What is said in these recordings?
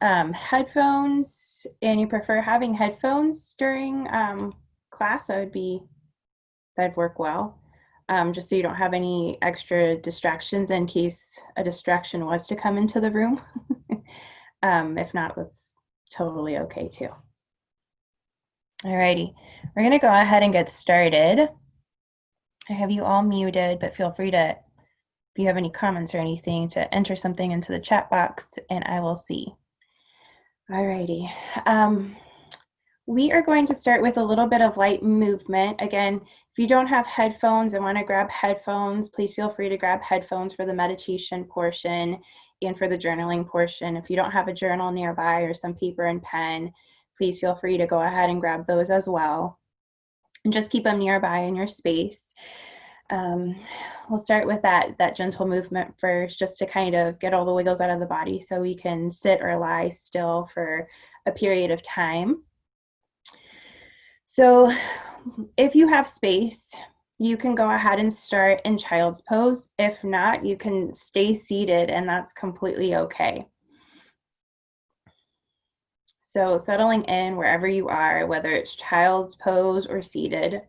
headphones and you prefer having headphones during class, that'd work well. Just so you don't have any extra distractions in case a distraction was to come into the room. If not, that's totally okay too. Alrighty, we're gonna go ahead and get started. I have you all muted, but feel free to, if you have any comments or anything, to enter something into the chat box and I will see. Alrighty. We are going to start with a little bit of light movement. Again, if you don't have headphones and want to grab headphones, please feel free to grab headphones for the meditation portion and for the journaling portion. If you don't have a journal nearby or some paper and pen, please feel free to go ahead and grab those as well. And just keep them nearby in your space. We'll start with that gentle movement first, just to kind of get all the wiggles out of the body so we can sit or lie still for a period of time. So if you have space, you can go ahead and start in child's pose. If not, you can stay seated and that's completely okay. So settling in wherever you are, whether it's child's pose or seated.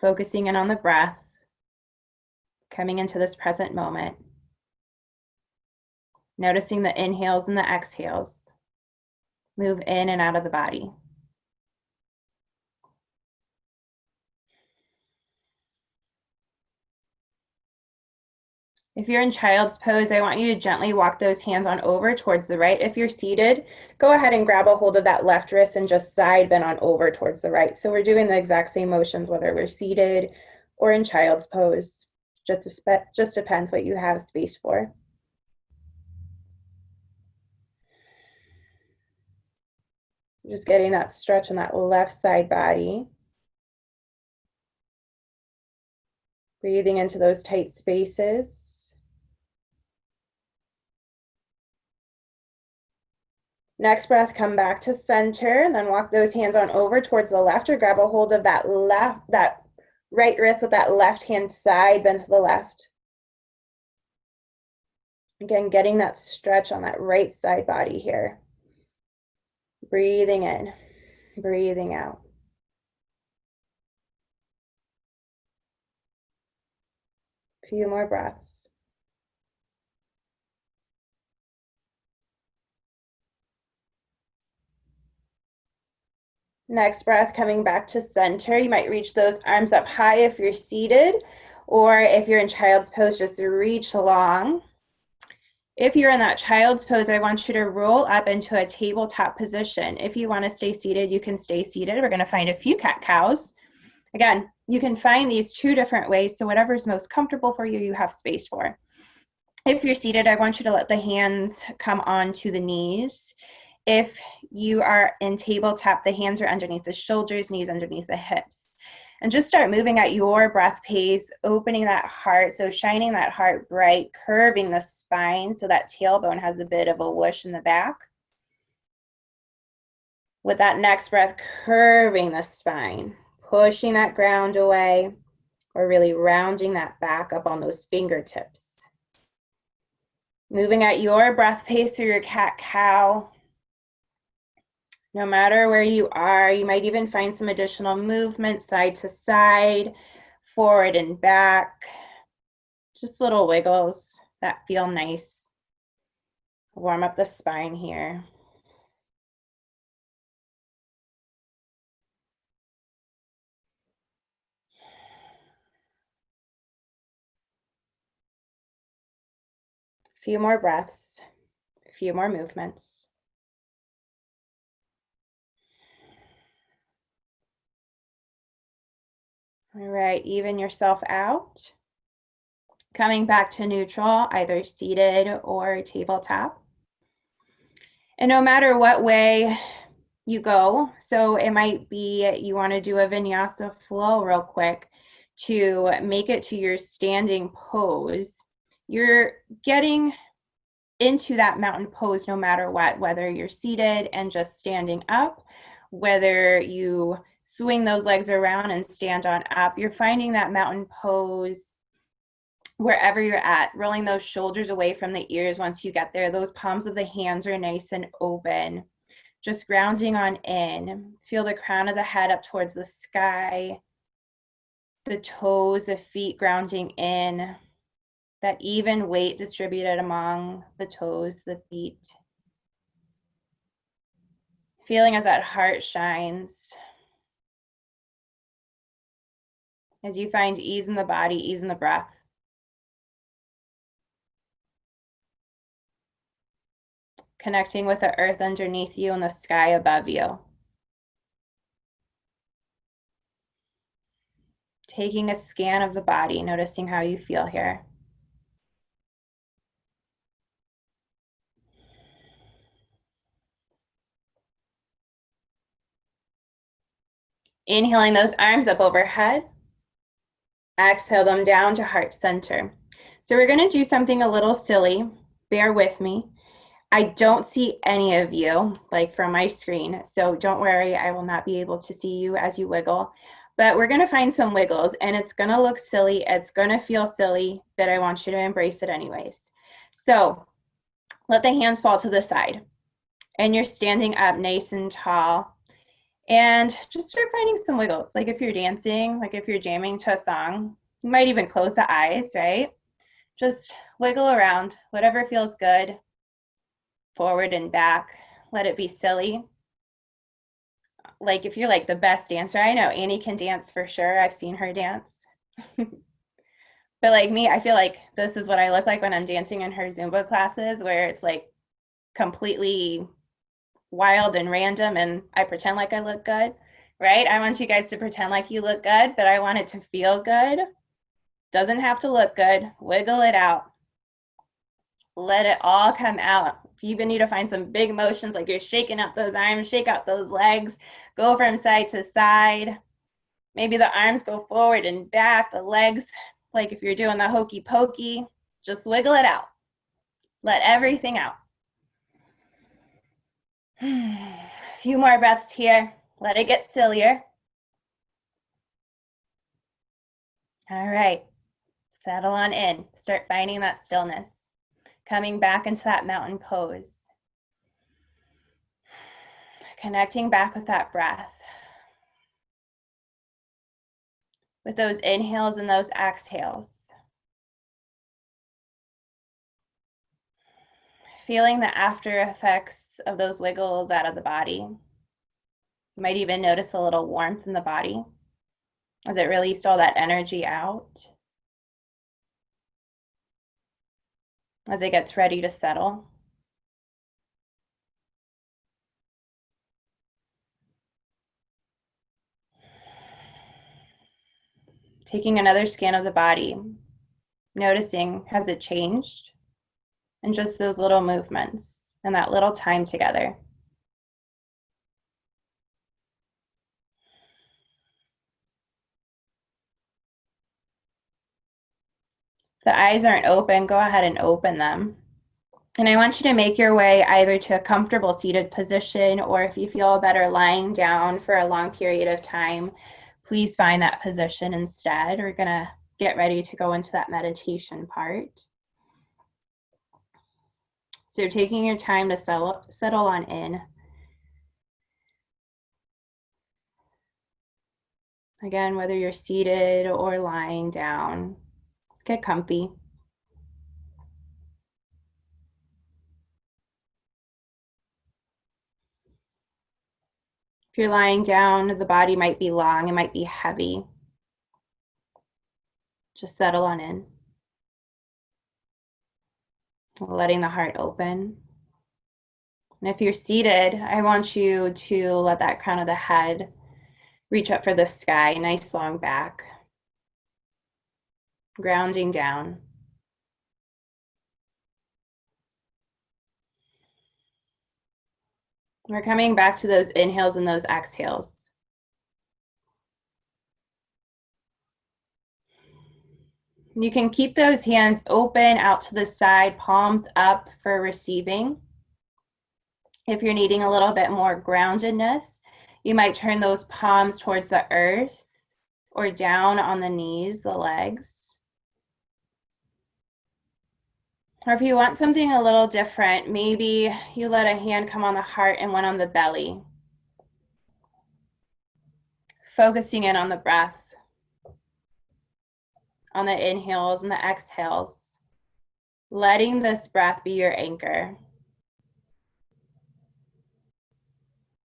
Focusing in on the breath, coming into this present moment. Noticing the inhales and the exhales. Move in and out of the body. If you're in child's pose, I want you to gently walk those hands on over towards the right. If you're seated, go ahead and grab a hold of that left wrist and just side bend on over towards the right. So we're doing the exact same motions whether we're seated or in child's pose. Just depends what you have space for. Just getting that stretch on that left side body. Breathing into those tight spaces. Next breath, come back to center, and then walk those hands on over towards the left, or grab a hold of that right wrist with that left hand side bend to the left. Again, getting that stretch on that right side body here. Breathing in, breathing out. A few more breaths. Next breath, coming back to center. You might reach those arms up high if you're seated, or if you're in child's pose, just reach long. If you're in that child's pose, I want you to roll up into a tabletop position. If you want to stay seated, you can stay seated. We're going to find a few cat-cows. Again, you can find these two different ways, so whatever's most comfortable for you, you have space for. If you're seated, I want you to let the hands come onto the knees. If you are in tabletop, the hands are underneath the shoulders, knees underneath the hips. And just start moving at your breath pace, opening that heart, so shining that heart bright, curving the spine so that tailbone has a bit of a whoosh in the back. With that next breath, curving the spine, pushing that ground away, or really rounding that back up on those fingertips. Moving at your breath pace through your cat-cow. No matter where you are, you might even find some additional movement side to side, forward and back. Just little wiggles that feel nice. Warm up the spine here. A few more breaths, a few more movements. All right, even yourself out. Coming back to neutral, either seated or tabletop. And no matter what way you go, so it might be you want to do a vinyasa flow real quick to make it to your standing pose. You're getting into that mountain pose no matter what, whether you're seated and just standing up, whether you swing those legs around and stand on up, you're finding that mountain pose wherever you're at, rolling those shoulders away from the ears once you get there. Those palms of the hands are nice and open. Just grounding on in. Feel the crown of the head up towards the sky. The toes, the feet grounding in. That even weight distributed among the toes, the feet. Feeling as that heart shines. As you find ease in the body, ease in the breath. Connecting with the earth underneath you and the sky above you. Taking a scan of the body, noticing how you feel here. Inhaling those arms up overhead. Exhale them down to heart center. So we're going to do something a little silly. Bear with me. I don't see any of you, like from my screen, so don't worry, I will not be able to see you as you wiggle. But we're going to find some wiggles, and it's going to look silly, it's going to feel silly, but I want you to embrace it anyways. So let the hands fall to the side, and you're standing up nice and tall, and just start finding some wiggles. Like if you're dancing, like if you're jamming to a song, you might even close the eyes, right? Just wiggle around, whatever feels good. Forward and back, let it be silly. Like if you're like the best dancer, I know Annie can dance for sure. I've seen her dance. But like me, I feel like this is what I look like when I'm dancing in her Zumba classes, where it's like completely wild and random and I pretend like I look good, right? I want you guys to pretend like you look good, but I want it to feel good. Doesn't have to look good. Wiggle it out. Let it all come out. If you even need to find some big motions, like you're shaking out those arms, shake out those legs, go from side to side. Maybe the arms go forward and back, the legs, like if you're doing the hokey pokey, just wiggle it out. Let everything out. A few more breaths here. Let it get sillier. All right, settle on in. Start finding that stillness. Coming back into that mountain pose. Connecting back with that breath. With those inhales and those exhales. Feeling the after effects of those wiggles out of the body. You might even notice a little warmth in the body as it released all that energy out. As it gets ready to settle. Taking another scan of the body, noticing, has it changed? And just those little movements and that little time together. If the eyes aren't open, go ahead and open them. And I want you to make your way either to a comfortable seated position, or if you feel better lying down for a long period of time, please find that position instead. We're gonna get ready to go into that meditation part. So taking your time to settle on in. Again, whether you're seated or lying down, get comfy. If you're lying down, the body might be long, it might be heavy. Just settle on in. Letting the heart open. And if you're seated, I want you to let that crown of the head reach up for the sky, nice long back. Grounding down. We're coming back to those inhales and those exhales. You can keep those hands open out to the side, palms up for receiving. If you're needing a little bit more groundedness, you might turn those palms towards the earth or down on the knees, the legs. Or if you want something a little different, maybe you let a hand come on the heart and one on the belly. Focusing in on the breath, on the inhales and the exhales. Letting this breath be your anchor.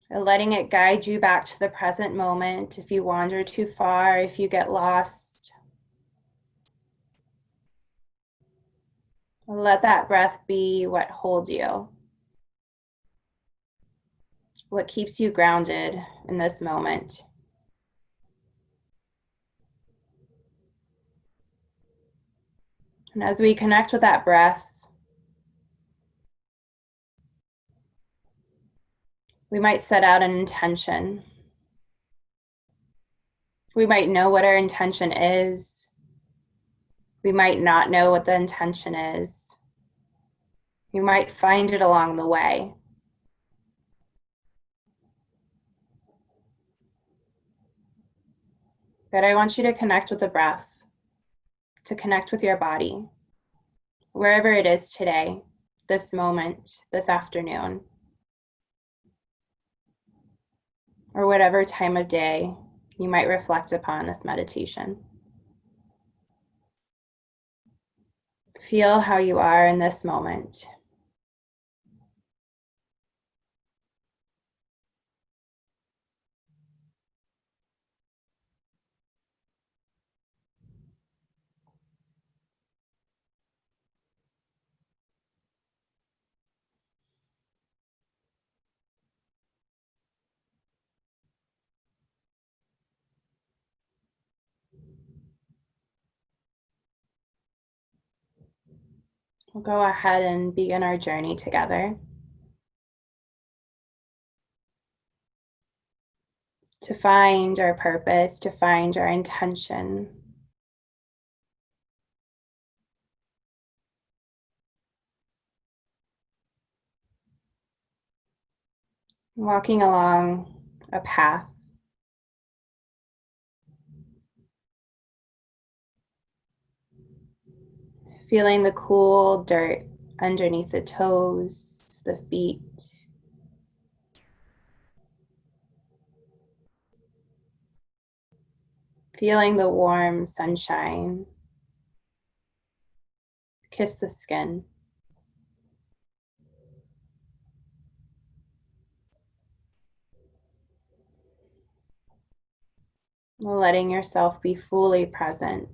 And letting it guide you back to the present moment. If you wander too far, if you get lost, let that breath be what holds you, what keeps you grounded in this moment. And as we connect with that breath, we might set out an intention. We might know what our intention is. We might not know what the intention is. We might find it along the way. But I want you to connect with the breath, to connect with your body, wherever it is today, this moment, this afternoon, or whatever time of day you might reflect upon this meditation. Feel how you are in this moment. We'll go ahead and begin our journey together to find our purpose, to find our intention. Walking along a path, feeling the cool dirt underneath the toes, the feet. Feeling the warm sunshine kiss the skin. Letting yourself be fully present.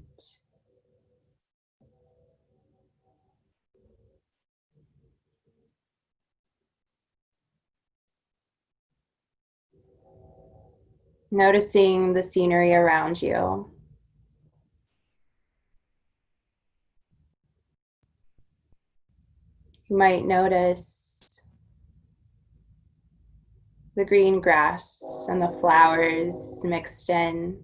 Noticing the scenery around you. You might notice the green grass and the flowers mixed in.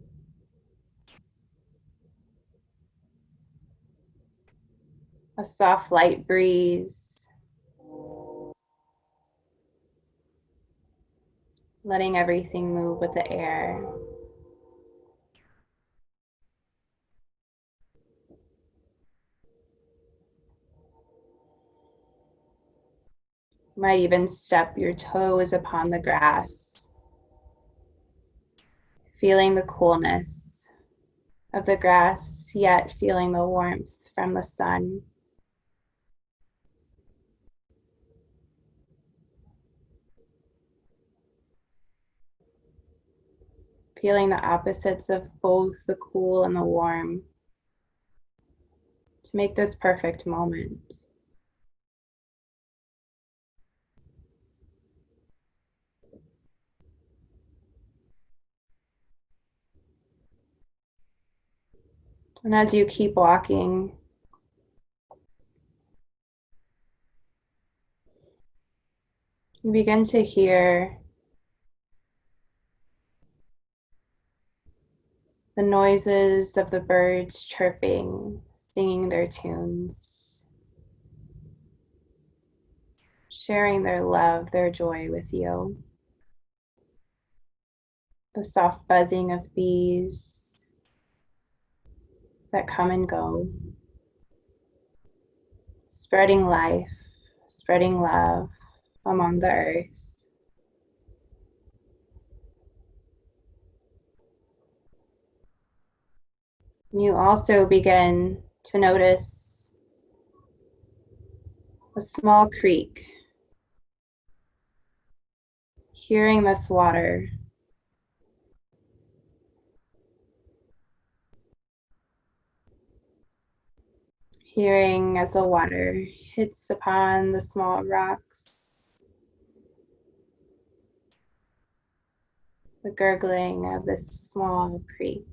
A soft light breeze. Letting everything move with the air. You might even step your toes upon the grass, feeling the coolness of the grass, yet feeling the warmth from the sun. Feeling the opposites of both the cool and the warm to make this perfect moment. And as you keep walking, you begin to hear the noises of the birds chirping, singing their tunes, sharing their love, their joy with you. The soft buzzing of bees that come and go. spreading life, spreading love among the earth. You also begin to notice a small creek, hearing this water, hearing as the water hits upon the small rocks, the gurgling of this small creek.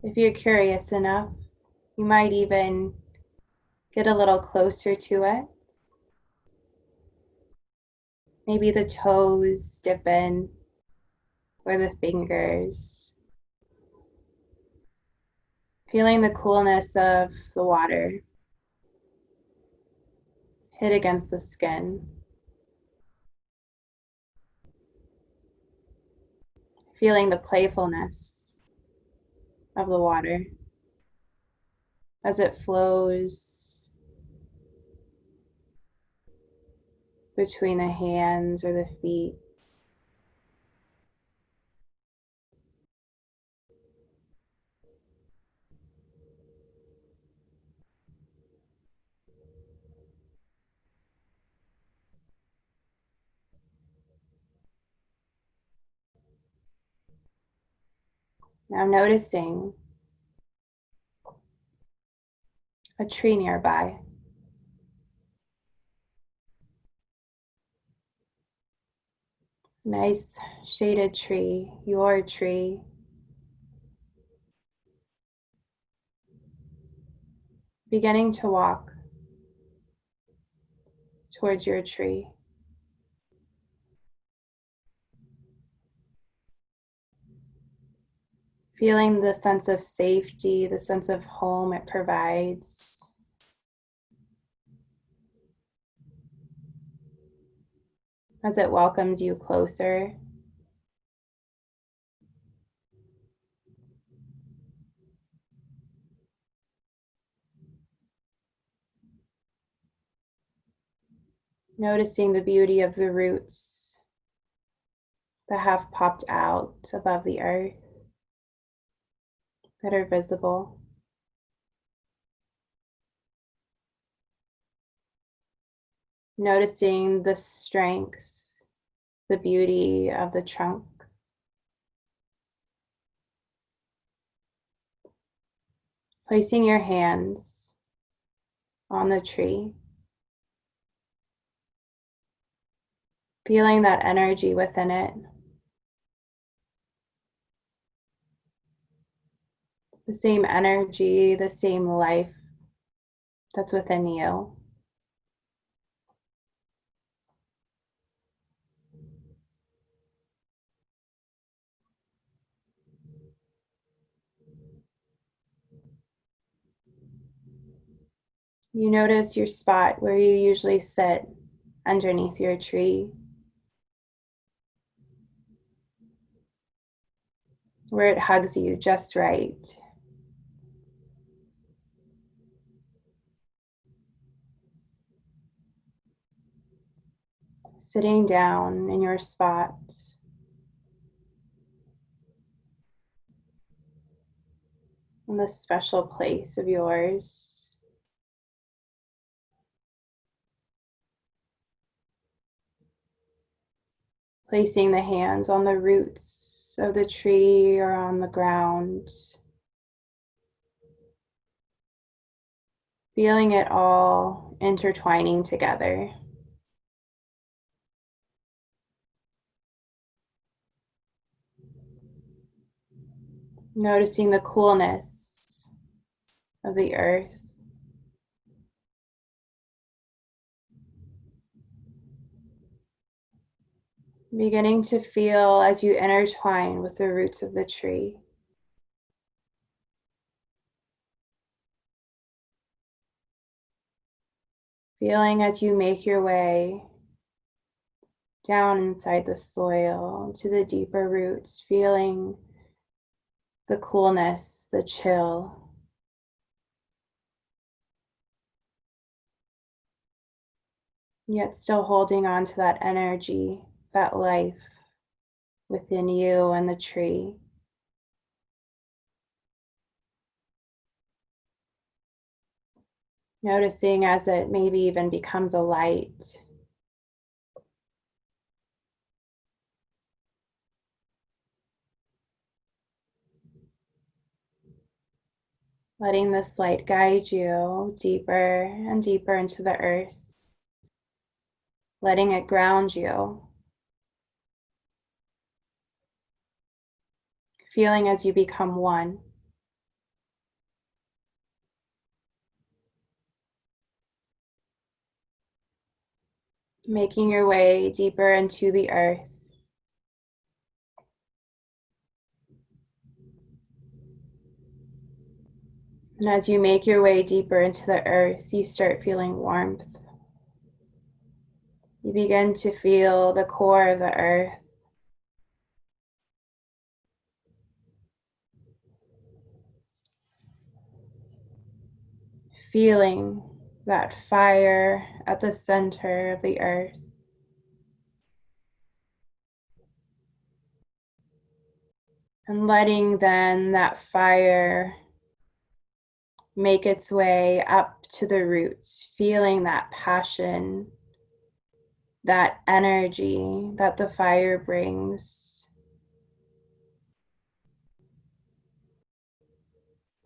If you're curious enough, you might even get a little closer to it. Maybe the toes dip in, or the fingers. Feeling the coolness of the water hit against the skin. Feeling the playfulness of the water as it flows between the hands or the feet. Now noticing a tree nearby. Nice shaded tree, your tree. Beginning to walk towards your tree. Feeling the sense of safety, the sense of home it provides. As it welcomes you closer. Noticing the beauty of the roots that have popped out above the earth, that are visible. Noticing the strength, the beauty of the trunk. Placing your hands on the tree. Feeling that energy within it. The same energy, the same life that's within you. You notice your spot where you usually sit underneath your tree, where it hugs you just right. Sitting down in your spot. In this special place of yours. Placing the hands on the roots of the tree or on the ground. Feeling it all intertwining together. Noticing the coolness of the earth. Beginning to feel as you intertwine with the roots of the tree. Feeling as you make your way down inside the soil to the deeper roots, feeling the coolness, the chill. Yet still holding on to that energy, that life within you and the tree. Noticing as it maybe even becomes a light. Letting this light guide you deeper and deeper into the earth. Letting it ground you. Feeling as you become one. Making your way deeper into the earth. And as you make your way deeper into the earth, you start feeling warmth. You begin to feel the core of the earth. Feeling that fire at the center of the earth. And letting then that fire make its way up to the roots, feeling that passion, that energy that the fire brings.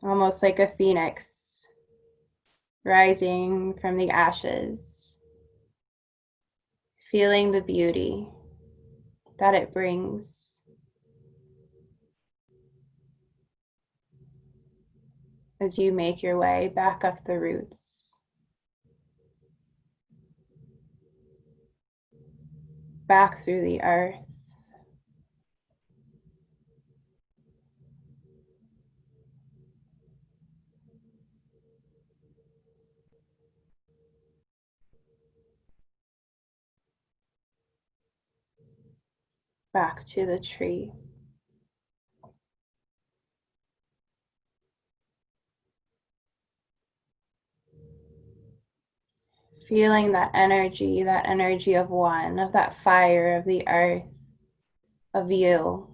Almost like a phoenix rising from the ashes, feeling the beauty that it brings as you make your way back up the roots, back through the earth. Back to the tree. Feeling that energy of one, of that fire of the earth, of you,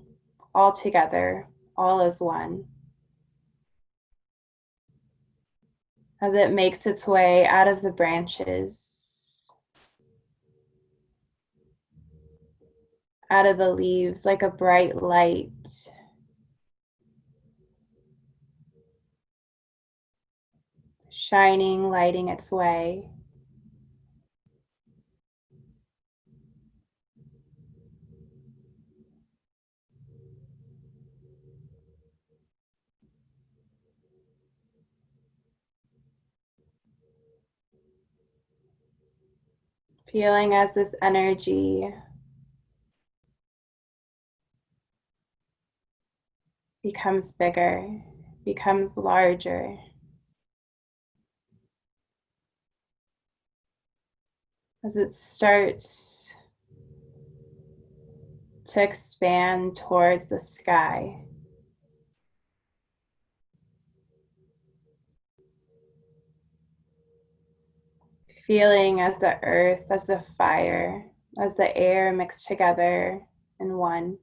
all together, all as one. As it makes its way out of the branches, out of the leaves like a bright light. Shining, lighting its way. Feeling as this energy becomes bigger, becomes larger. As it starts to expand towards the sky. Feeling as the earth, as the fire, as the air mix together in one.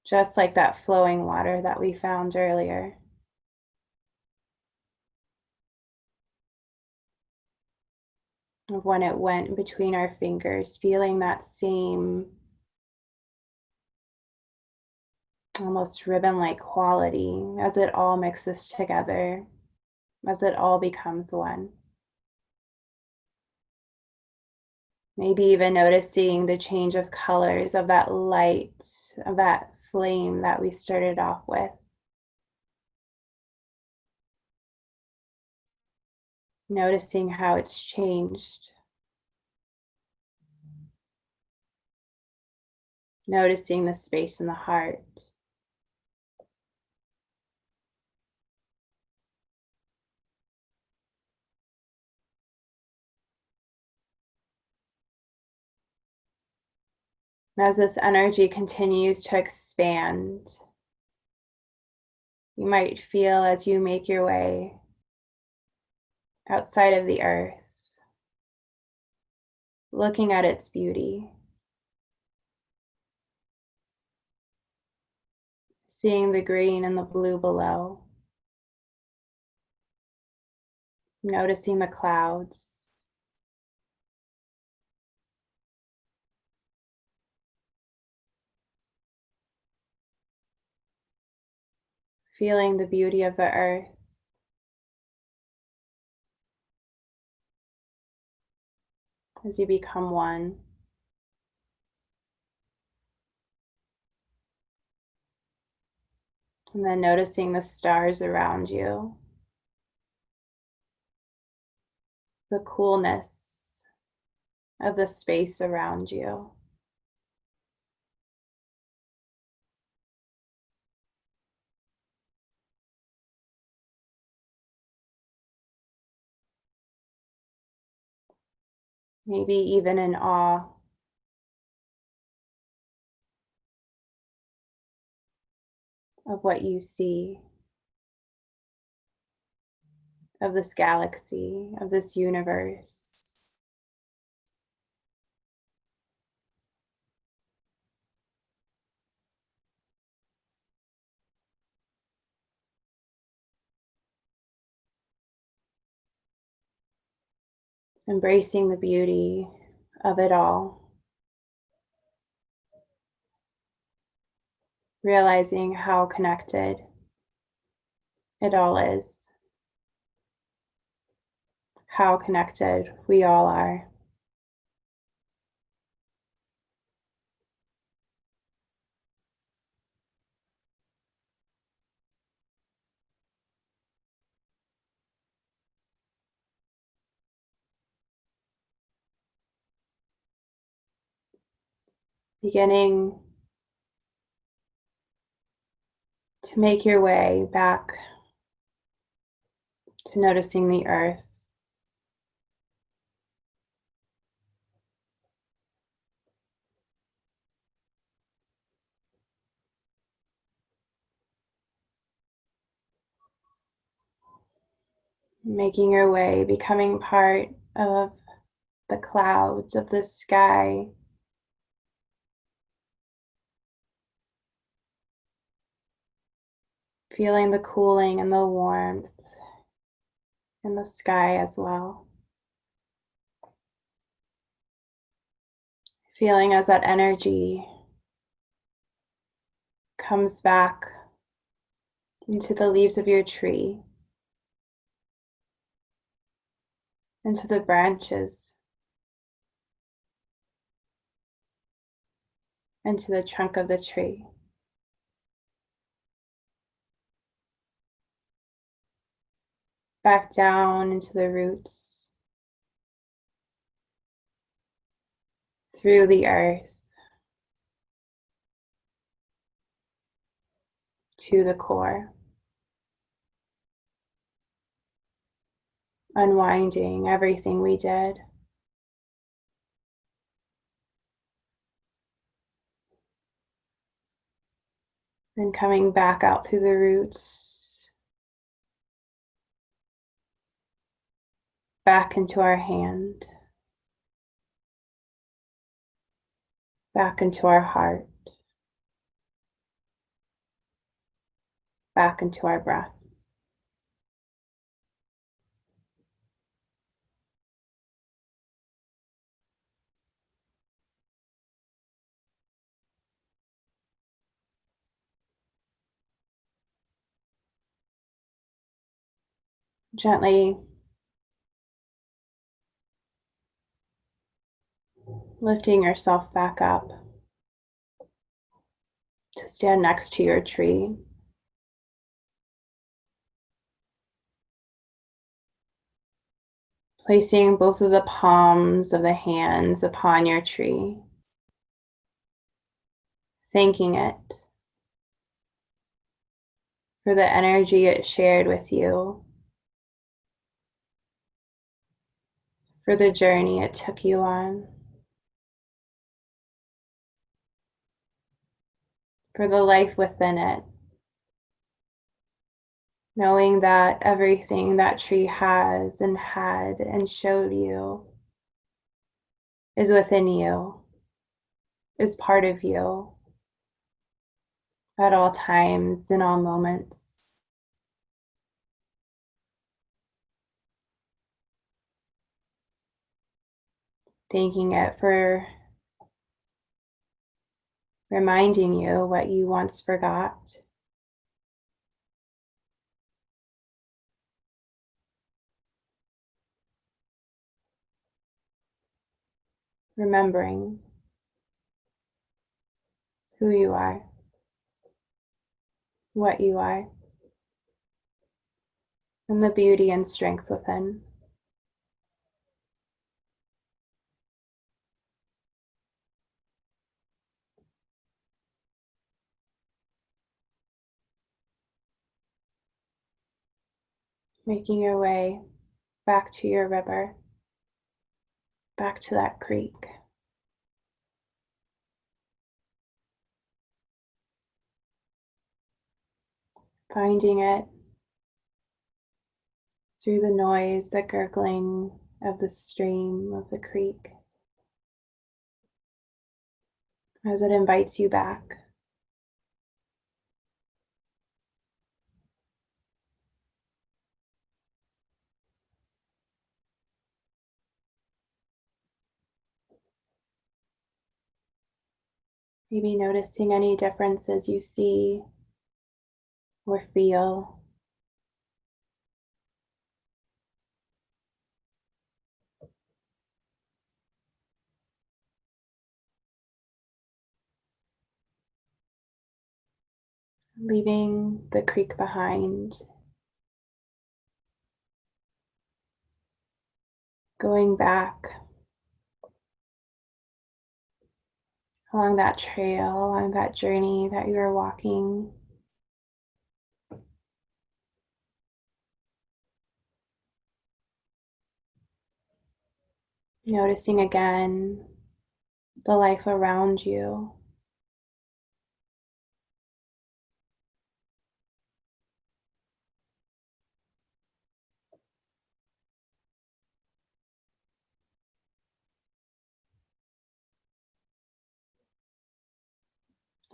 Just like that flowing water that we found earlier. Of when it went between our fingers, feeling that same almost ribbon-like quality as it all mixes together, as it all becomes one. Maybe even noticing the change of colors of that light, of that flame that we started off with. Noticing how it's changed. Noticing the space in the heart. As this energy continues to expand, you might feel as you make your way outside of the earth, looking at its beauty, seeing the green and the blue below, noticing the clouds, feeling the beauty of the earth, as you become one. And then noticing the stars around you, the coolness of the space around you. Maybe even in awe of what you see, of this galaxy, of this universe. Embracing the beauty of it all, realizing how connected it all is, how connected we all are. Beginning to make your way back to noticing the earth, making your way, becoming part of the clouds of the sky, feeling the cooling and the warmth in the sky as well. Feeling as that energy comes back into the leaves of your tree, into the branches, into the trunk of the tree. Back down into the roots, through the earth, to the core. Unwinding everything we did. Then coming back out through the roots, back into our hand, back into our heart, back into our breath. Gently lifting yourself back up to stand next to your tree. Placing both of the palms of the hands upon your tree. Thanking it for the energy it shared with you, for the journey it took you on. for the life within it. Knowing that everything that tree has and had and showed you is within you, is part of you at all times, in all moments. Thanking it for reminding you what you once forgot. Remembering who you are, what you are, and the beauty and strength within. Making your way back to your river, back to that creek. Finding it through the noise, the gurgling of the stream, of the creek, as it invites you back. Maybe noticing any differences you see or feel. Leaving the creek behind, going back along that trail, along that journey that you are walking. Noticing again the life around you.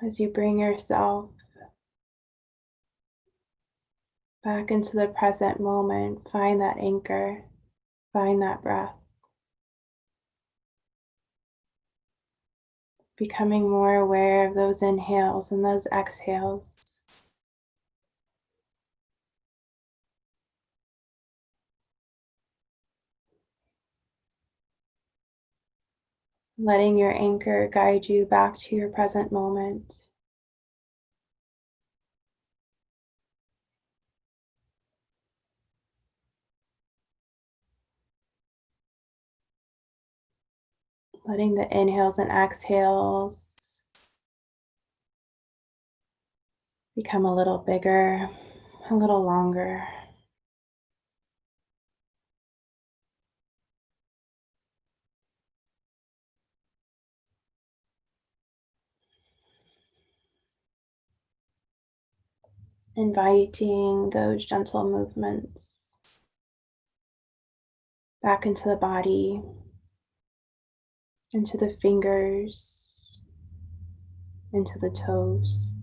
As you bring yourself back into the present moment, find that anchor, find that breath. Becoming more aware of those inhales and those exhales. Letting your anchor guide you back to your present moment. Letting the inhales and exhales become a little bigger, a little longer. Inviting those gentle movements back into the body, into the fingers, into the toes.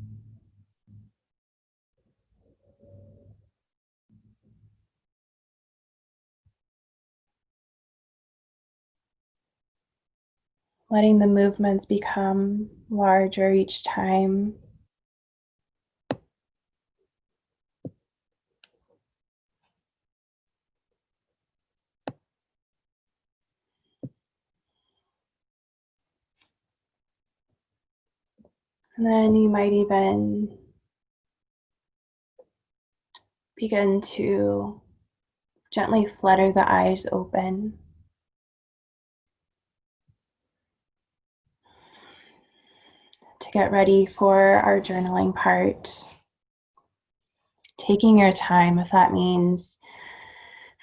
Letting the movements become larger each time. And then you might even begin to gently flutter the eyes open. To get ready for our journaling part. Taking your time, if that means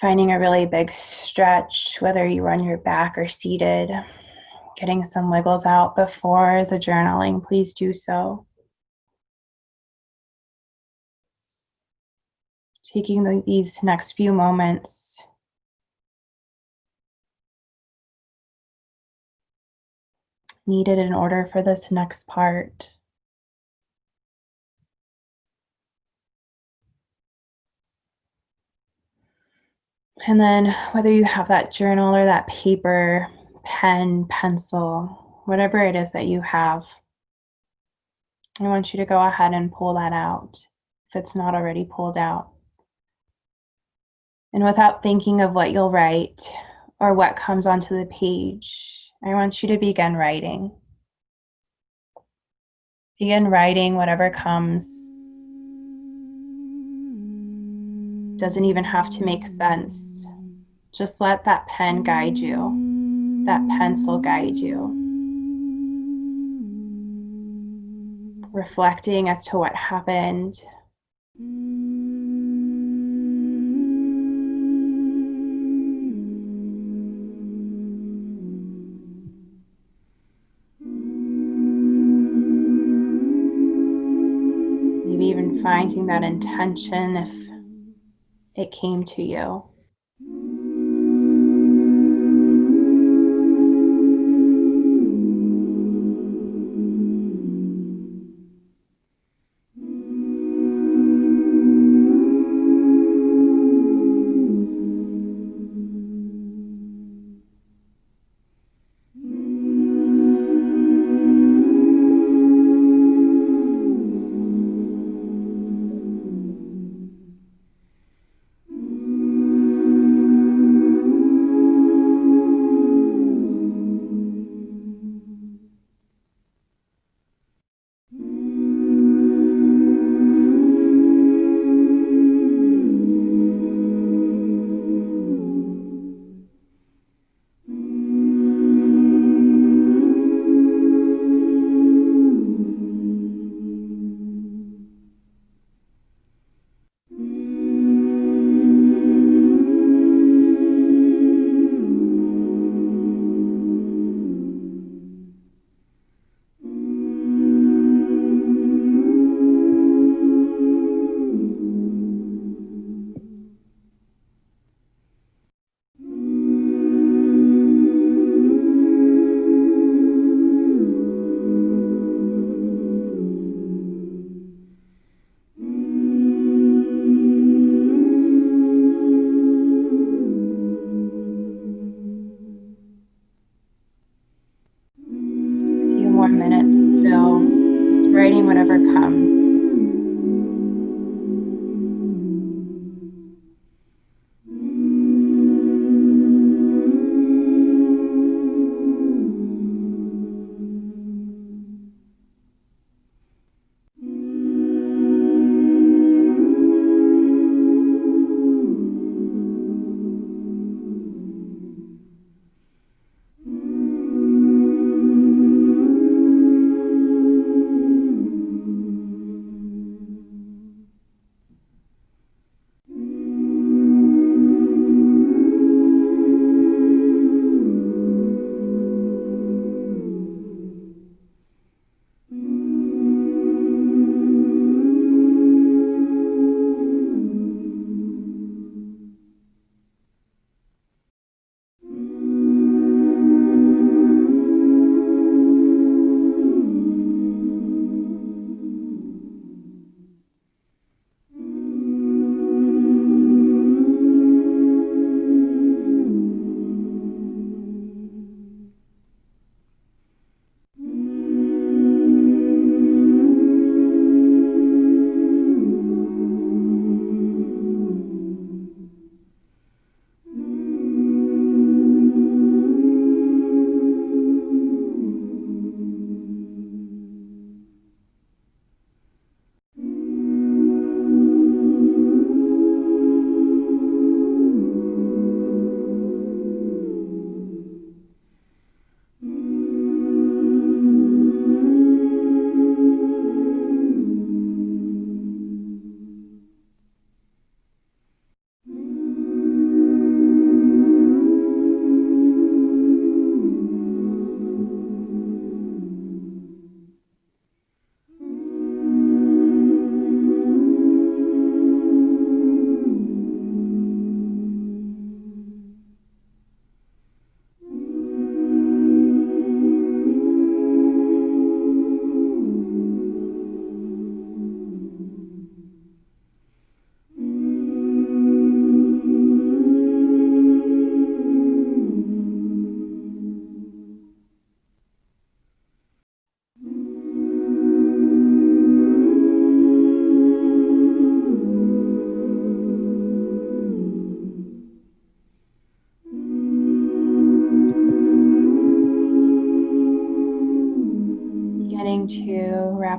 finding a really big stretch, whether you run your back or seated, getting some wiggles out before the journaling, please do so. taking these next few moments needed in order for this next part. And then whether you have that journal or that paper, pen, pencil, whatever it is that you have, I want you to go ahead and pull that out if it's not already pulled out. And without thinking of what you'll write or what comes onto the page, I want you to begin writing. Begin writing whatever comes. Doesn't even have to make sense. Just let that pen guide you, that pencil guide you. Reflecting as to what happened. Maybe even finding that intention if it came to you. More minutes still, just writing whatever comes.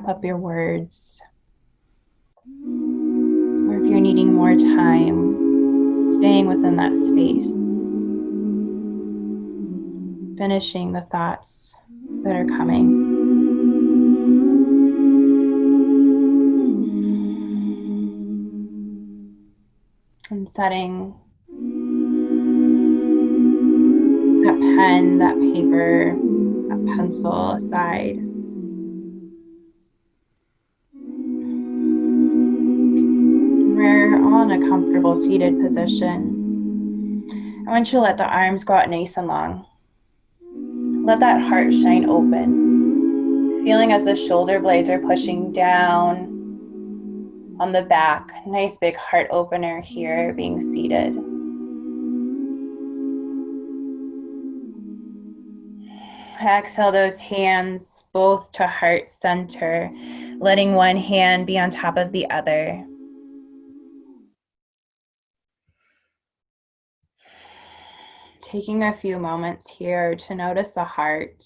wrap up your words, or if you're needing more time, staying within that space, finishing the thoughts that are coming. And setting that pen, that paper, that pencil aside. We're all in a comfortable seated position. I want you to let the arms go out nice and long. Let that heart shine open. Feeling as the shoulder blades are pushing down on the back. Nice big heart opener here, being seated. Exhale those hands both to heart center, letting one hand be on top of the other. Taking a few moments here to notice the heart.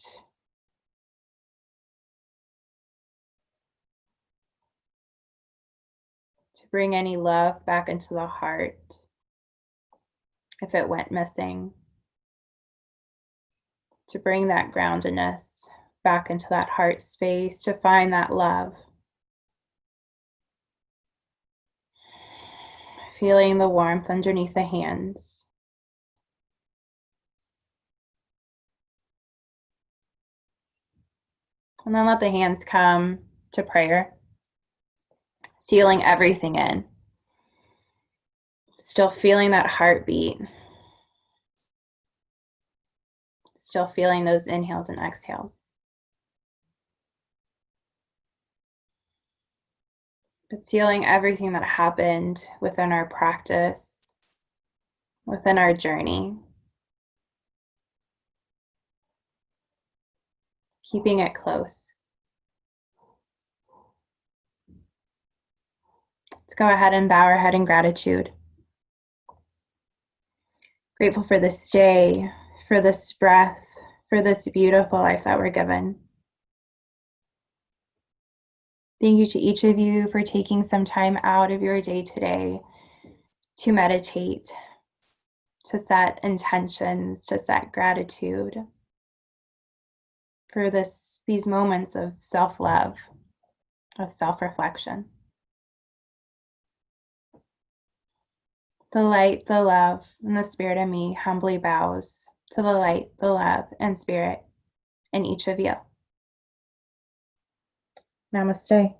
To bring any love back into the heart if it went missing. To bring that groundedness back into that heart space, to find that love. Feeling the warmth underneath the hands. And then let the hands come to prayer, sealing everything in. Still feeling that heartbeat. Still feeling those inhales and exhales. But sealing everything that happened within our practice, within our journey. Keeping it close. Let's go ahead and bow our head in gratitude. Grateful for this day, for this breath, for this beautiful life that we're given. Thank you to each of you for taking some time out of your day today to meditate, to set intentions, to set gratitude for these moments of self-love, of self-reflection. The light, the love, and the spirit in me humbly bows to the light, the love, and spirit in each of you. Namaste.